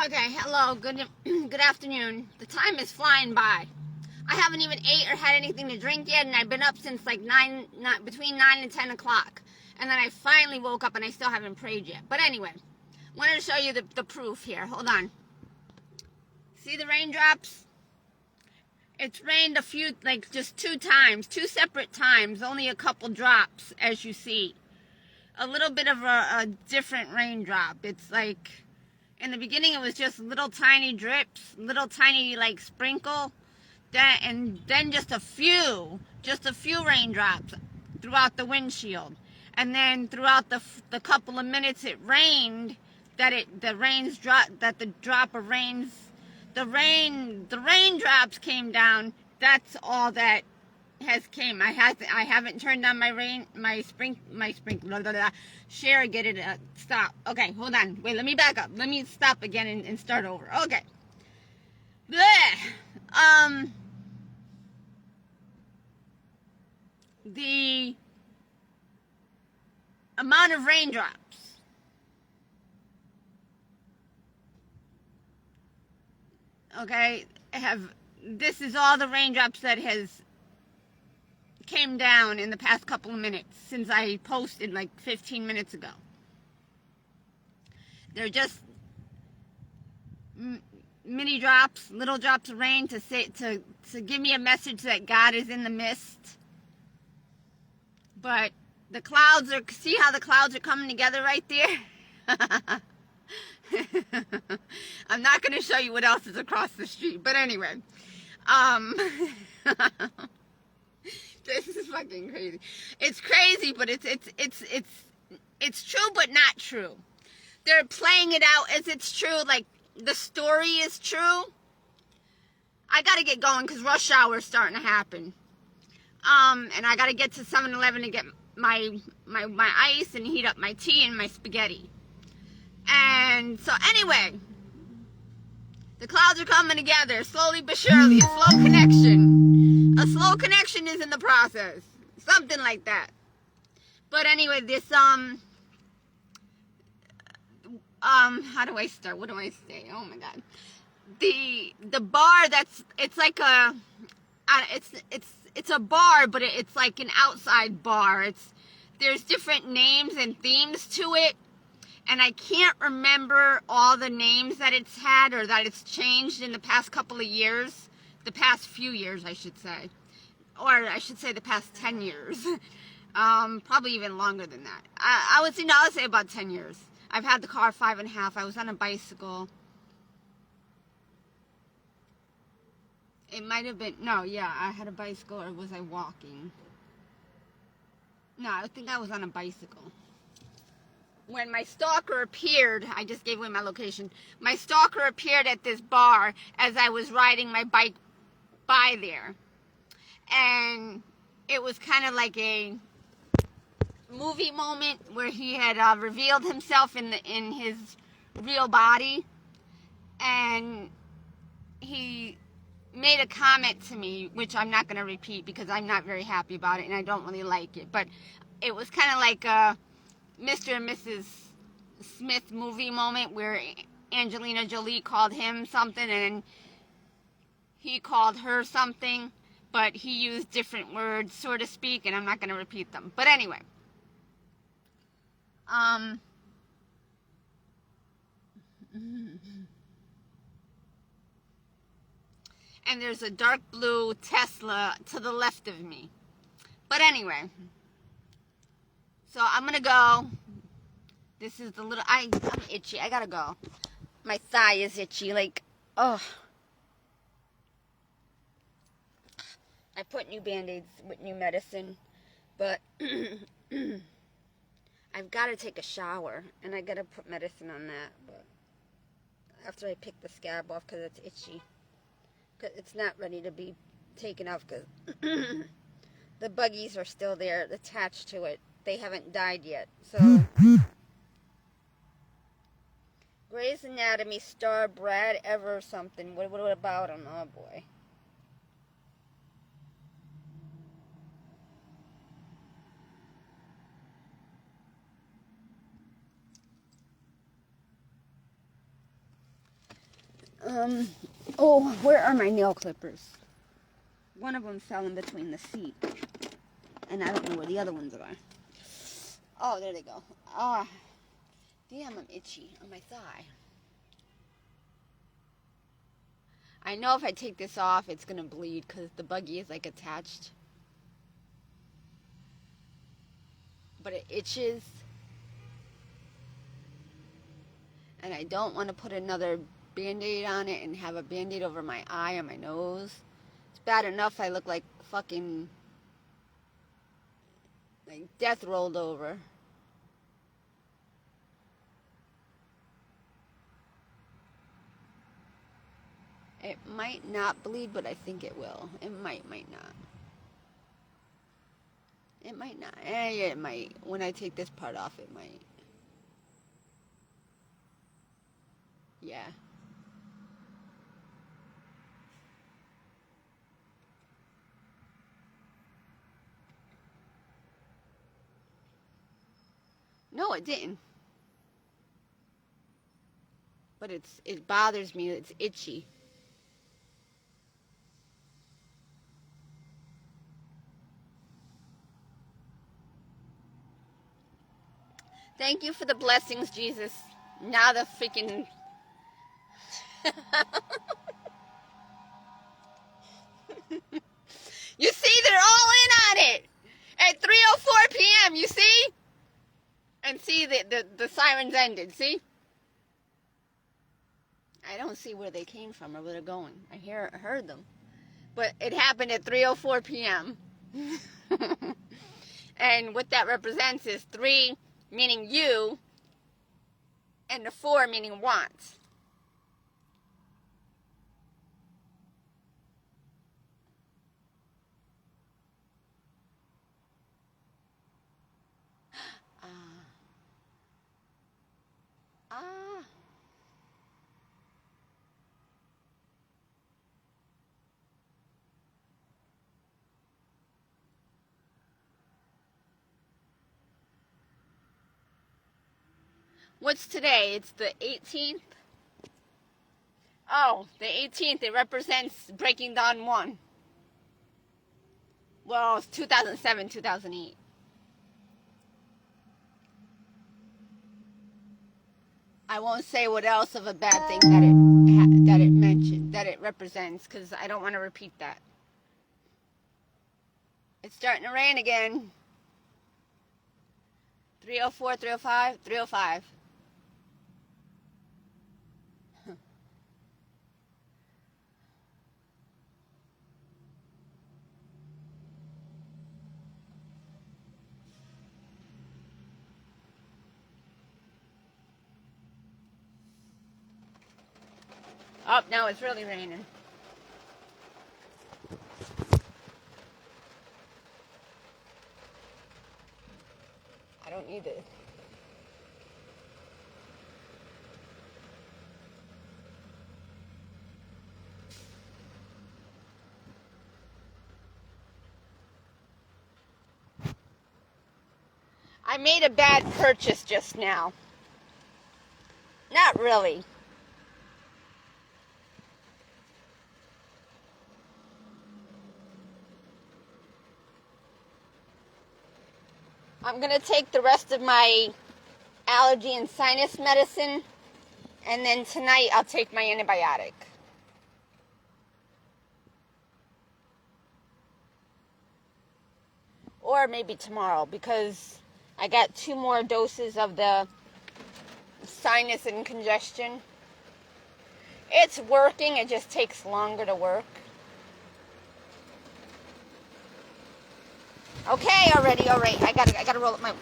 Okay, hello, good afternoon. The time is flying by. I haven't even ate or had anything to drink yet, and I've been up since like between 9 and 10 o'clock. And then I finally woke up and I still haven't prayed yet. But anyway, wanted to show you the proof here. Hold on. See the raindrops? It's rained a few, like just two separate times, only a couple drops, as you see. A little bit of a different raindrop. It's like, in the beginning it was just little tiny drips, little tiny like sprinkle, and then just a few raindrops throughout the windshield. And then throughout the couple of minutes it rained, the raindrops came down. That's all that has came. I haven't turned on my sprinkler. Share, get it, stop. Okay, hold on. Wait, let me back up. Let me stop again and start over. Okay. Blech. The amount of raindrops. Okay, this is all the raindrops that has came down in the past couple of minutes since I posted like 15 minutes ago. They're just mini drops, little drops of rain to give me a message that God is in the mist. But the clouds see how the clouds are coming together right there? I'm not going to show you what else is across the street, but anyway, this is fucking crazy. It's crazy, but it's true, but not true. They're playing it out as it's true, like the story is true. I gotta get going because rush hour is starting to happen. And I gotta get to 7-Eleven to get my ice and heat up my tea and my spaghetti. And so anyway, the clouds are coming together slowly but surely. A slow connection. A slow connection is in the process. Something like that. But anyway, this how do I start? What do I say? Oh my god. The bar it's like it's a bar, but it's like an outside bar. There's different names and themes to it. And I can't remember all the names that it's had or that it's changed in the past couple of years. The past few years, I should say. Or I should say the past 10 years. Probably even longer than that. I would say about 10 years. I've had the car 5.5. I was on a bicycle. It might have been, no, yeah, I had a bicycle, or was I walking? No, I think I was on a bicycle. When my stalker appeared, I just gave away my location. My stalker appeared at this bar as I was riding my bike by there. And it was kind of like a movie moment where he had revealed himself in his real body. And he made a comment to me, which I'm not going to repeat because I'm not very happy about it and I don't really like it. But it was kind of like a Mr. and Mrs. Smith movie moment where Angelina Jolie called him something and he called her something, but he used different words, so to speak, and I'm not going to repeat them. But anyway, and there's a dark blue Tesla to the left of me. But anyway, so I'm going to go. This is the little, I'm itchy. I got to go. My thigh is itchy. Like, oh. I put new Band-Aids with new medicine. But I've got to take a shower. And I got to put medicine on that. But after I pick the scab off because it's itchy. Cause it's not ready to be taken off because the buggies are still there attached to it. They haven't died yet. So Grey's Anatomy star Brad Ever something. What about him? Oh boy. Oh, where are my nail clippers? One of them fell in between the seat. And I don't know where the other ones are. Oh, there they go. Ah, damn, I'm itchy on my thigh. I know if I take this off, it's going to bleed because the buggy is like attached. But it itches. And I don't want to put another Band-Aid on it and have a Band-Aid over my eye and my nose. It's bad enough I look like fucking, like death rolled over. It might not bleed, but I think it will. It might not. It might not. Yeah, it might. When I take this part off, it might. Yeah. No, it didn't. But it bothers me. It's itchy. Thank you for the blessings, Jesus. Now the freaking... You see, they're all in on it. At 3:04 p.m., you see? And see, the sirens ended, see? I don't see where they came from or where they're going. I heard them. But it happened at 3:04 p.m. And what that represents is 3 meaning you, and the 4 meaning want. Ah. What's today? It's the 18th? Oh, the 18th. It represents Breaking Dawn 1. Well, it's 2007, 2008. I won't say what else of a bad thing that it mentioned, that it represents, because I don't want to repeat that. It's starting to rain again. 3:04, 3:05, 3:05. Oh, now it's really raining. I don't need it. I made a bad purchase just now. Not really. I'm going to take the rest of my allergy and sinus medicine, and then tonight I'll take my antibiotic. Or maybe tomorrow, because I got 2 more doses of the sinus and congestion. It's working, it just takes longer to work. Okay, already, all right. I gotta roll up my...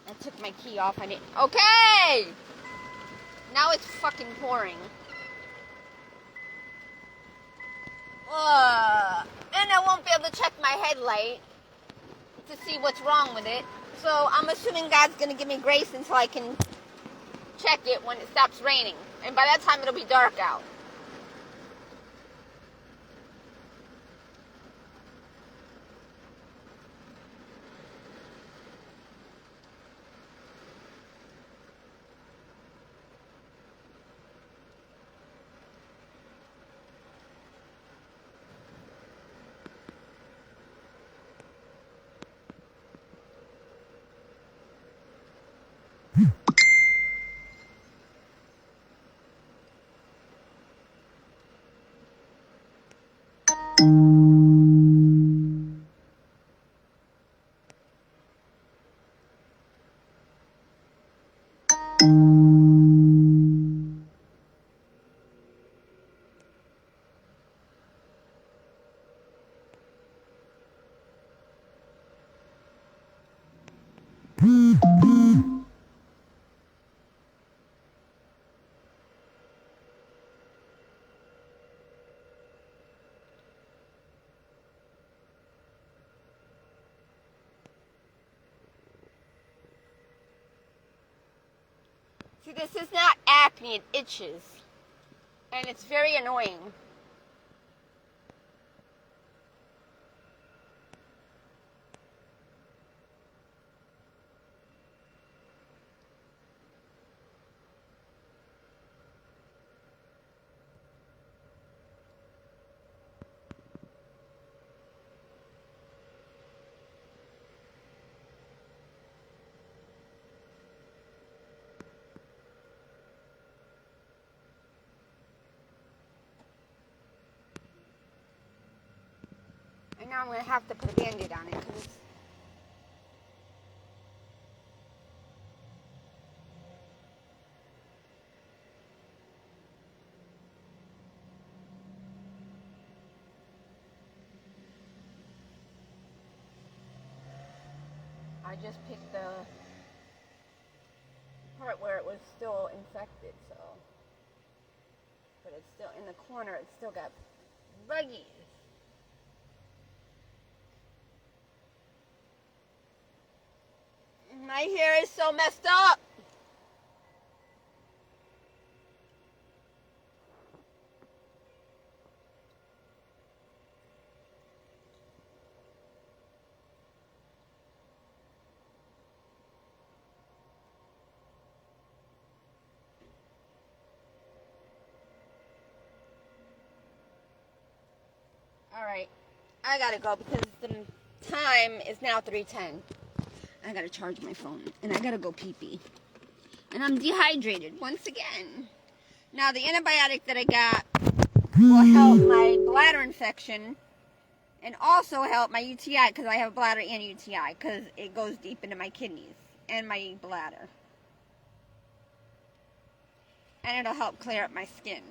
I took my key off. I didn't... Okay! Now it's fucking pouring. And I won't be able to check my headlight to see what's wrong with it. So I'm assuming God's gonna give me grace until I can check it when it stops raining. And by that time it'll be dark out. See, this is not acne, it itches. And it's very annoying. And now I'm going to have to put a Band-Aid on it because I just picked the part where it was still infected, so. But it's still in the corner, it's still got buggies. My hair is so messed up. Alright, I gotta go because the time is now 3:10. I gotta charge my phone and I gotta go pee-pee. And I'm dehydrated once again. Now the antibiotic that I got will help my bladder infection and also help my UTI because I have bladder and UTI because it goes deep into my kidneys and my bladder. And it'll help clear up my skin.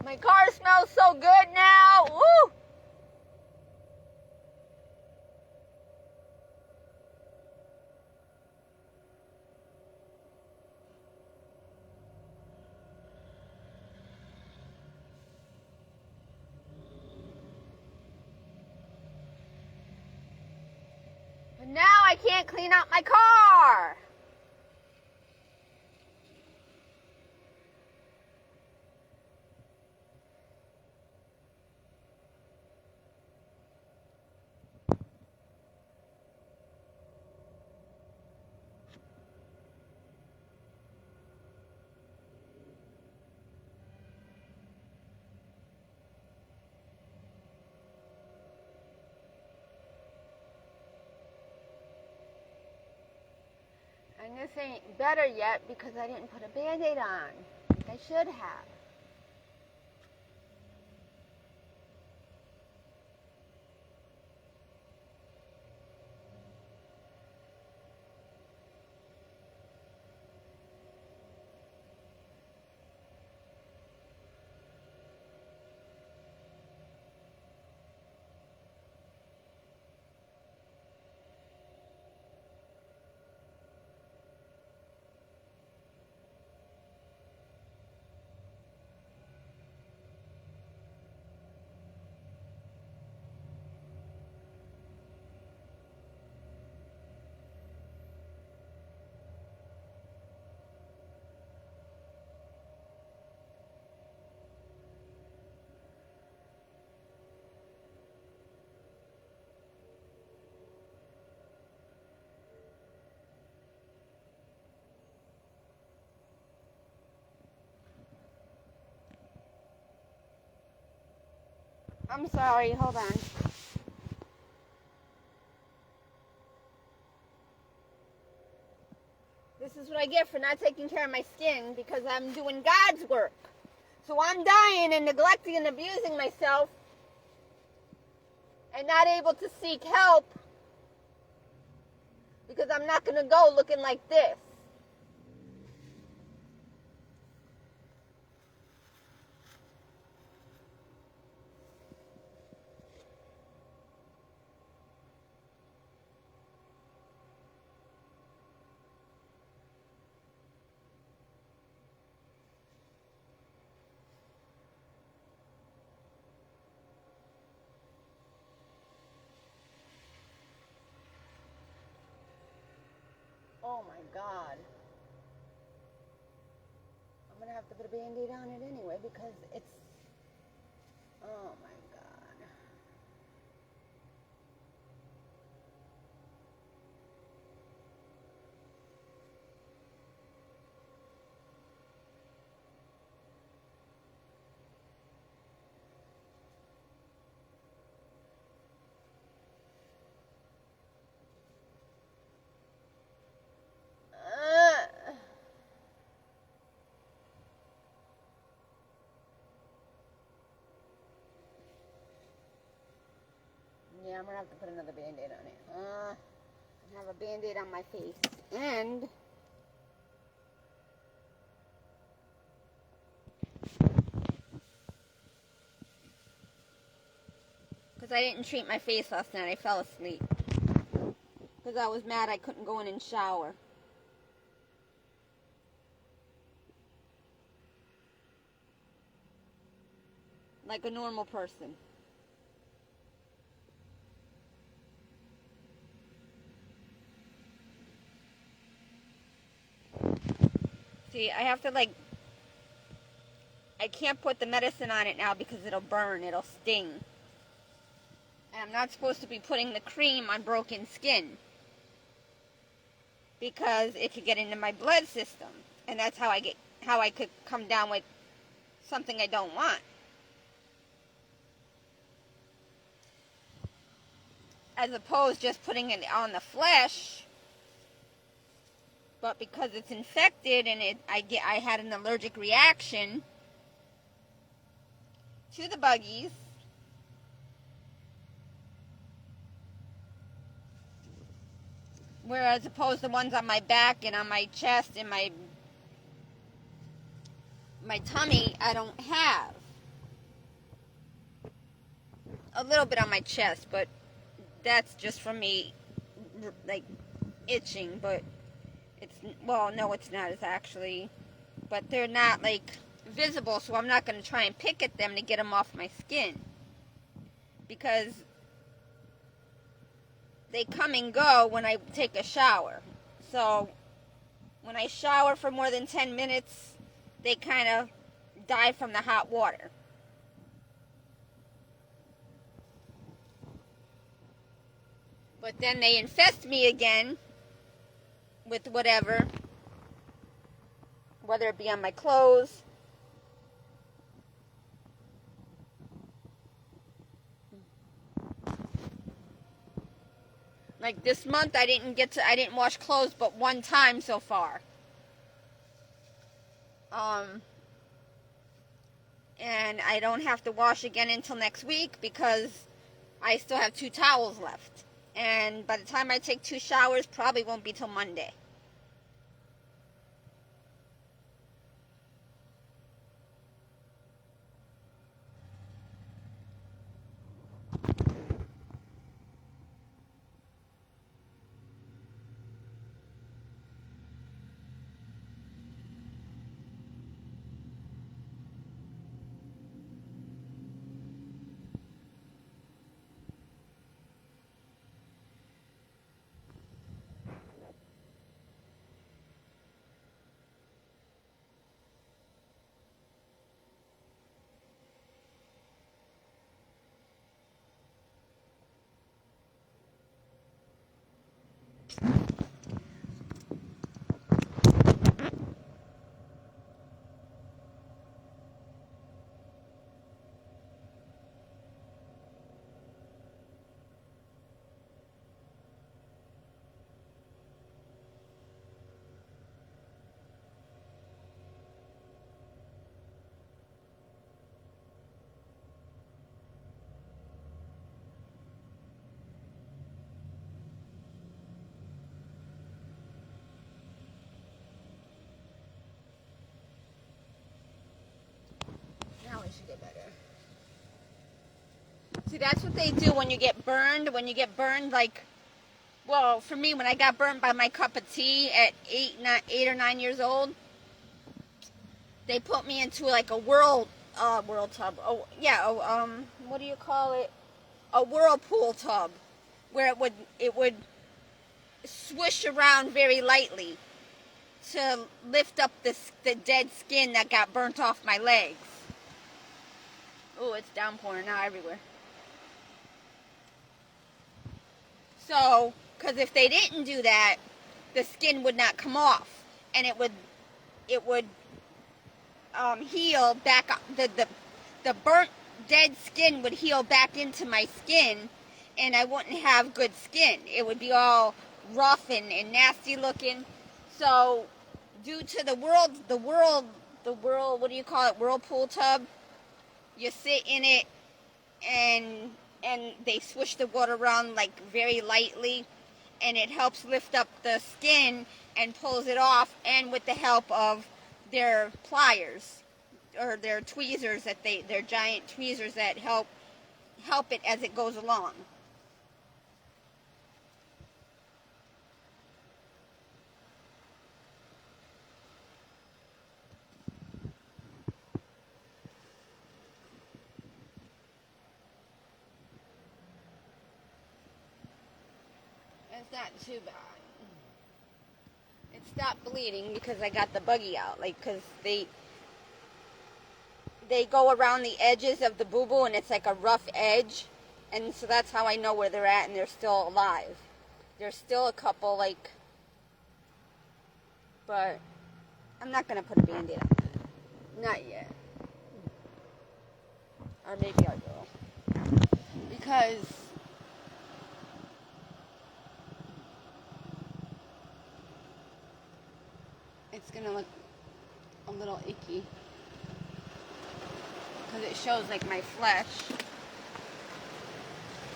My car smells so good now. Woo! But now I can't clean out my car. And this ain't better yet because I didn't put a Band-Aid on, like I should have. I'm sorry, hold on. This is what I get for not taking care of my skin, because I'm doing God's work. So I'm dying and neglecting and abusing myself and not able to seek help because I'm not going to go looking like this. Oh my God. I'm going to have to put a Band-Aid on it anyway because it's... Oh my God. Yeah, I'm going to have to put another Band-Aid on it. I have a Band-Aid on my face. And... because I didn't treat my face last night. I fell asleep. Because I was mad I couldn't go in and shower. Like a normal person. See, I have to I can't put the medicine on it now because it'll burn, it'll sting. And I'm not supposed to be putting the cream on broken skin because it could get into my blood system. And that's how I could come down with something I don't want. As opposed to just putting it on the flesh. But because it's infected and I had an allergic reaction to the buggies, whereas opposed to the ones on my back and on my chest and my tummy, I don't have. A little bit on my chest, but that's just from me itching, but no, it's not. It's actually, but they're not visible, so I'm not going to try and pick at them to get them off my skin because they come and go when I take a shower. So when I shower for more than 10 minutes, they kind of die from the hot water. But then they infest me again with whatever, whether it be on my clothes. Like this month, I didn't wash clothes but one time so far. And I don't have to wash again until next week because I still have 2 towels left. And by the time I take 2 showers, probably won't be till Monday. See, that's what they do when you get burned. When you get burned, like, well, for me, when I got burned by my cup of tea at 8 or 9 years old, they put me into like a world tub. Oh, yeah. What do you call it? A whirlpool tub, where it would swish around very lightly to lift up the dead skin that got burnt off my legs. Oh, it's downpouring now everywhere. So, because if they didn't do that, the skin would not come off, and it would heal back up. The burnt dead skin would heal back into my skin, and I wouldn't have good skin. It would be all rough and nasty looking. So, due to the world, what do you call it? Whirlpool tub. You sit in it, and they swish the water around like very lightly, and it helps lift up the skin and pulls it off, and with the help of their pliers or their tweezers they're giant tweezers that help it as it goes along. It's not too bad. It stopped bleeding because I got the buggy out. Like, because they go around the edges of the boo-boo, and it's like a rough edge. And so that's how I know where they're at, and they're still alive. There's still a couple, like, but I'm not going to put a Band-Aid on it. Not yet. Or maybe I will. Because it's going to look a little icky. Because it shows like my flesh.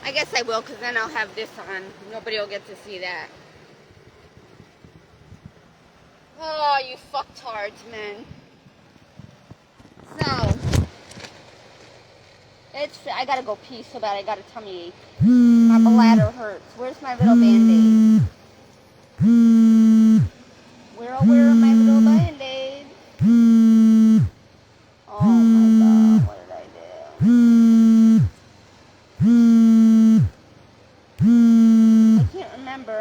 I guess I will, because then I'll have this on. Nobody will get to see that. Oh, you fucktards, man. So, I gotta go pee so bad. I got a tummy ache. My bladder hurts. Where's my little Band-Aid? Where are my little Band-Aids? Oh my God, what did I do? I can't remember.